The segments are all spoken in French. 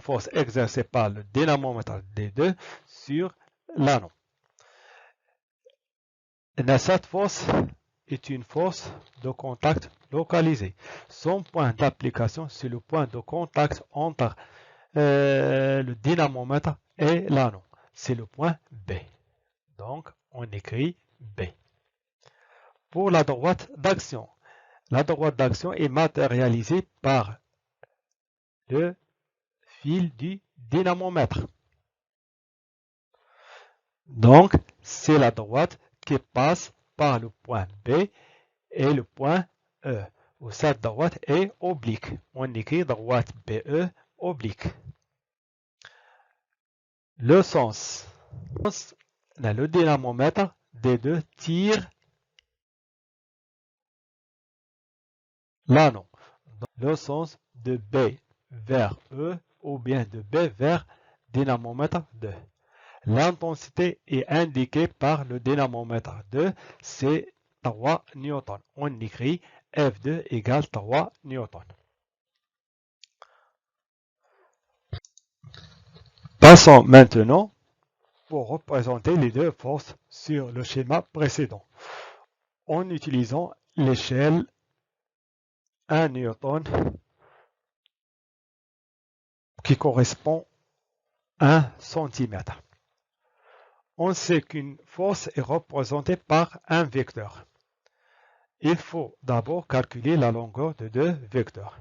force exercée par le dynamomètre D2 sur l'anneau. Cette force est une force de contact localisée. Son point d'application, c'est le point de contact entre le dynamomètre et l'anneau. C'est le point B. Donc, on écrit B. Pour la droite d'action, la droite d'action est matérialisée par le fil du dynamomètre. Donc, c'est la droite qui passe par le point B et le point E, où cette droite est oblique. On écrit droite BE oblique. Le sens. Le dynamomètre D2 tire l'anneau. Le sens de B vers E ou bien de B vers dynamomètre 2. L'intensité est indiquée par le dynamomètre 2, c'est 3 newtons. On écrit F2 égale 3 newtons. Passons maintenant pour représenter les deux forces sur le schéma précédent en utilisant l'échelle 1 newton qui correspond à 1 cm. On sait qu'une force est représentée par un vecteur. Il faut d'abord calculer la longueur de deux vecteurs.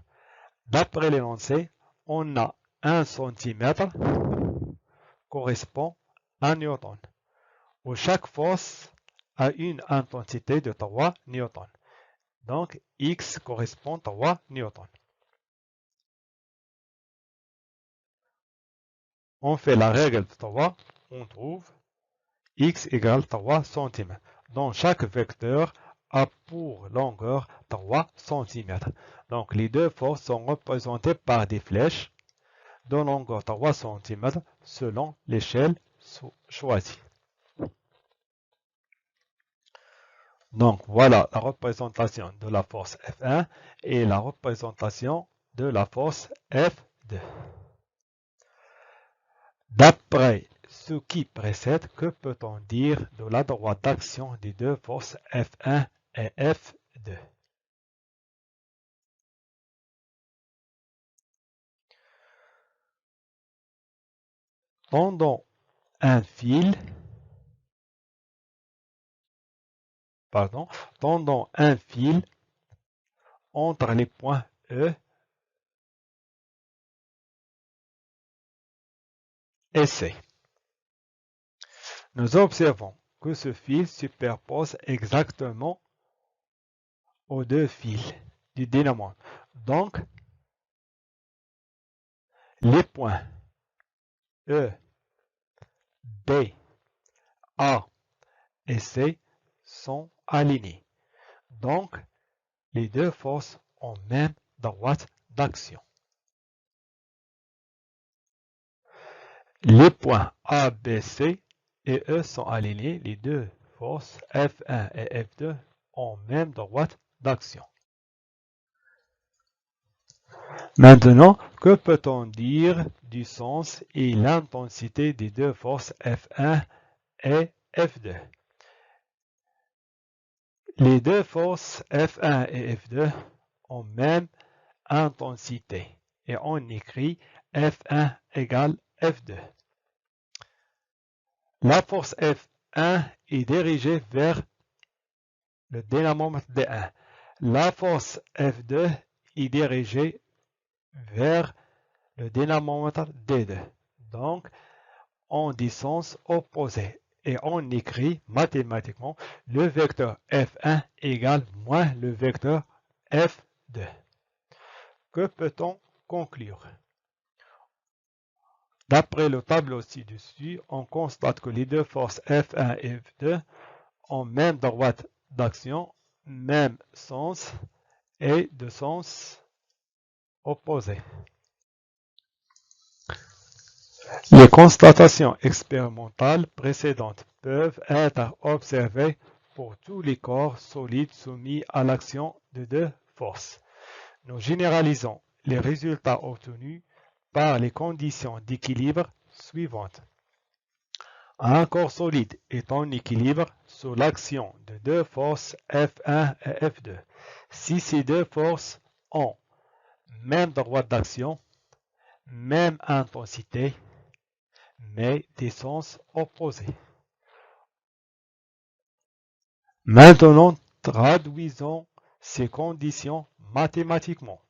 D'après l'énoncé, on a 1 cm correspond à 1 newton, où chaque force a une intensité de 3 newtons. Donc, X correspond à 3 newtons. On fait la règle de 3, on trouve X égale 3 cm. Donc, chaque vecteur a pour longueur 3 cm. Donc, les deux forces sont représentées par des flèches de longueur 3 cm selon l'échelle choisie. Donc, voilà la représentation de la force F1 et la représentation de la force F2. D'après ce qui précède, que peut-on dire de la droite d'action des deux forces F1 et F2? Tendons un fil, entre les points E et C. Nous observons que ce fil superpose exactement aux deux fils du dynamomètre. Donc, les points E, B, A et C sont alignés. Donc, les deux forces ont même droite d'action. Les points A, B, C et E sont alignés. Les deux forces F1 et F2 ont même droite d'action. Maintenant, que peut-on dire du sens et l'intensité des deux forces F1 et F2? Les deux forces F1 et F2 ont même intensité et on écrit F1 égale F2. La force F1 est dirigée vers le dynamomètre D1. La force F2 est dirigée vers le dynamomètre D2. Donc, en des sens opposés. Et on écrit mathématiquement le vecteur F1 égale moins le vecteur F2. Que peut-on conclure? D'après le tableau ci-dessus, on constate que les deux forces F1 et F2 ont même droite d'action, même sens et de sens opposés. Les constatations expérimentales précédentes peuvent être observées pour tous les corps solides soumis à l'action de deux forces. Nous généralisons les résultats obtenus par les conditions d'équilibre suivantes. Un corps solide est en équilibre sous l'action de deux forces F1 et F2. Si ces deux forces ont même droite d'action, même intensité, mais des sens opposés. Maintenant, traduisons ces conditions mathématiquement.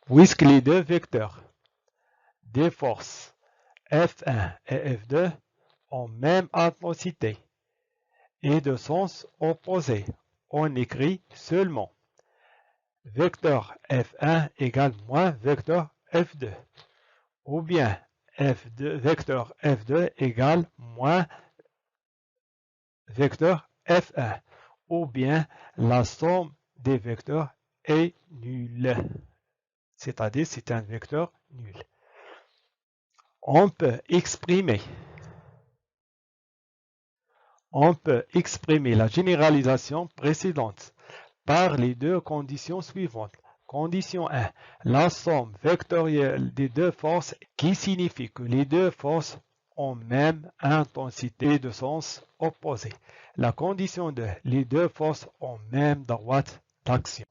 Puisque les deux vecteurs des forces F1 et F2 ont même intensité et de sens opposés, on écrit seulement vecteur F1 égale moins vecteur F2, ou bien vecteur F2 égale moins vecteur F1, ou bien la somme des vecteurs est nulle, c'est-à-dire c'est un vecteur nul. On peut exprimer la généralisation précédente par les deux conditions suivantes. Condition 1, la somme vectorielle des deux forces qui signifie que les deux forces ont même intensité de sens opposé. La condition 2, les deux forces ont même droite d'action.